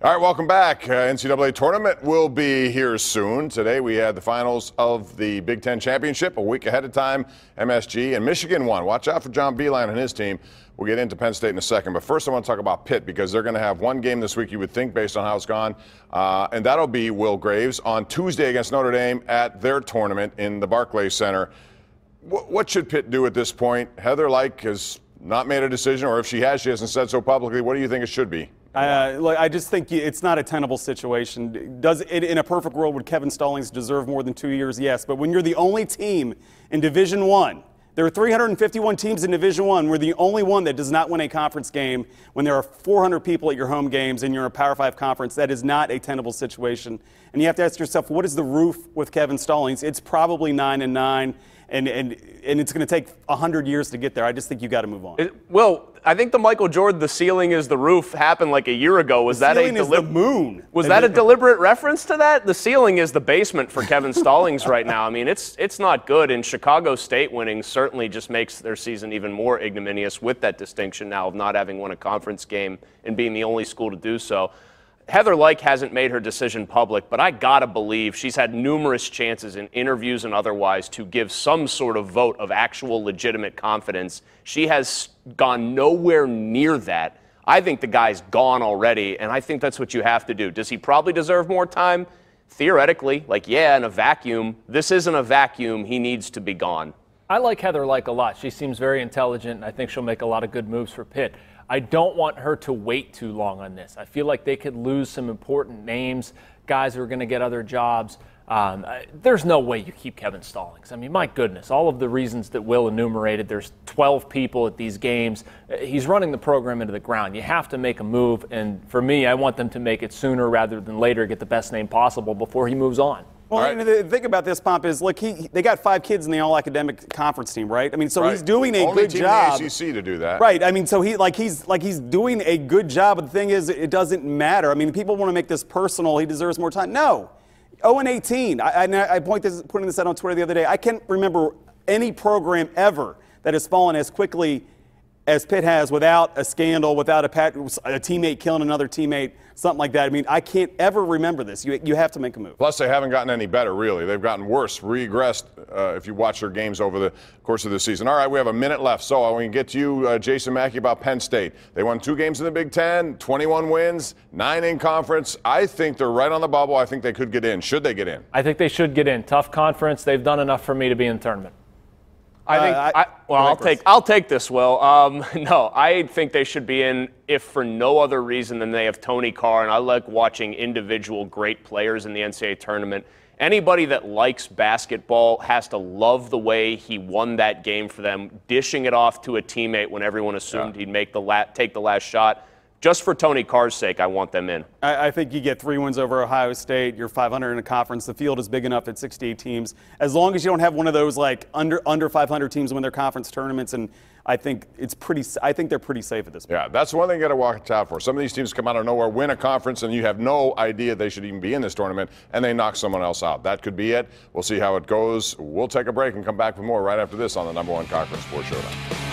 All right, welcome back. NCAA tournament will be here soon. Today we had the finals of the Big Ten Championship a week ahead of time. MSG and Michigan won. Watch out for John Beilein and his team. We'll get into Penn State in a second. But first I want to talk about Pitt because they're going to have one game this week, you would think, based on how it's gone. And that'll be Will Graves on Tuesday against Notre Dame at their tournament in the Barclays Center. What should Pitt do at this point? Heather Lyke has not made a decision, or if she has, she hasn't said so publicly. What do you think it should be? I just think it's not a tenable situation. Does it, in a perfect world, would Kevin Stallings deserve more than 2 years? Yes. But when you're the only team in Division I, there are 351 teams in Division I. We're the only one that does not win a conference game. When there are 400 people at your home games and you're in a Power 5 conference, that is not a tenable situation. And you have to ask yourself, what is the roof with Kevin Stallings? It's probably 9-9. And it's going to take 100 years to get there. I just think you got to move on. Well, I think the Michael Jordan, the ceiling is the roof, happened like a year ago. Was that a is the moon? Was that a deliberate reference to that? The ceiling is the basement for Kevin Stallings right now. I mean, it's not good. And Chicago State winning certainly just makes their season even more ignominious with that distinction now of not having won a conference game and being the only school to do so. Heather Lyke hasn't made her decision public, but I gotta believe she's had numerous chances in interviews and otherwise to give some sort of vote of actual legitimate confidence. She has gone nowhere near that. I think the guy's gone already, and I think that's what you have to do. Does he probably deserve more time? Theoretically, in a vacuum. This isn't a vacuum. He needs to be gone. I like Heather Lyke a lot. She seems very intelligent, and I think she'll make a lot of good moves for Pitt. I don't want her to wait too long on this. I feel like they could lose some important names, guys who are going to get other jobs. There's no way you keep Kevin Stallings. I mean, my goodness, all of the reasons that Will enumerated, there's 12 people at these games. He's running the program into the ground. You have to make a move, and for me, I want them to make it sooner rather than later, get the best name possible before he moves on. Well, right. The thing about this, Pomp, is look, they got 5 kids in the all-academic conference team, right? I mean, so he's doing a good job. Only team in the ACC to do that. Right. I mean, so he's doing a good job. But the thing is, it doesn't matter. I mean, people want to make this personal. He deserves more time. No. 0-18. I putting this out on Twitter the other day. I can't remember any program ever that has fallen as quickly as Pitt has without a scandal, without a teammate killing another teammate, something like that. I mean, I can't ever remember this. You have to make a move. Plus, they haven't gotten any better, really. They've gotten worse, regressed, if you watch their games over the course of the season. All right, we have a minute left, so we can get to you, Jason Mackey, about Penn State. They won 2 games in the Big Ten, 21 wins, 9 in conference. I think they're right on the bubble. I think they could get in. Should they get in? I think they should get in. Tough conference. They've done enough for me to be in the tournament. I'll take this, Will. No, I think they should be in if for no other reason than they have Tony Carr, and I like watching individual great players in the NCAA tournament. Anybody that likes basketball has to love the way he won that game for them, dishing it off to a teammate when everyone assumed he'd take the last shot. Just for Tony Carr's sake, I want them in. I think you get 3 wins over Ohio State. You're 500 in a conference. The field is big enough at 68 teams. As long as you don't have one of those like under 500 teams win their conference tournaments, and I think they're pretty safe at this point. Yeah, that's one thing you got to watch out for. Some of these teams come out of nowhere, win a conference, and you have no idea they should even be in this tournament, and they knock someone else out. That could be it. We'll see how it goes. We'll take a break and come back with more right after this on the #1 Cochran Sports Showdown.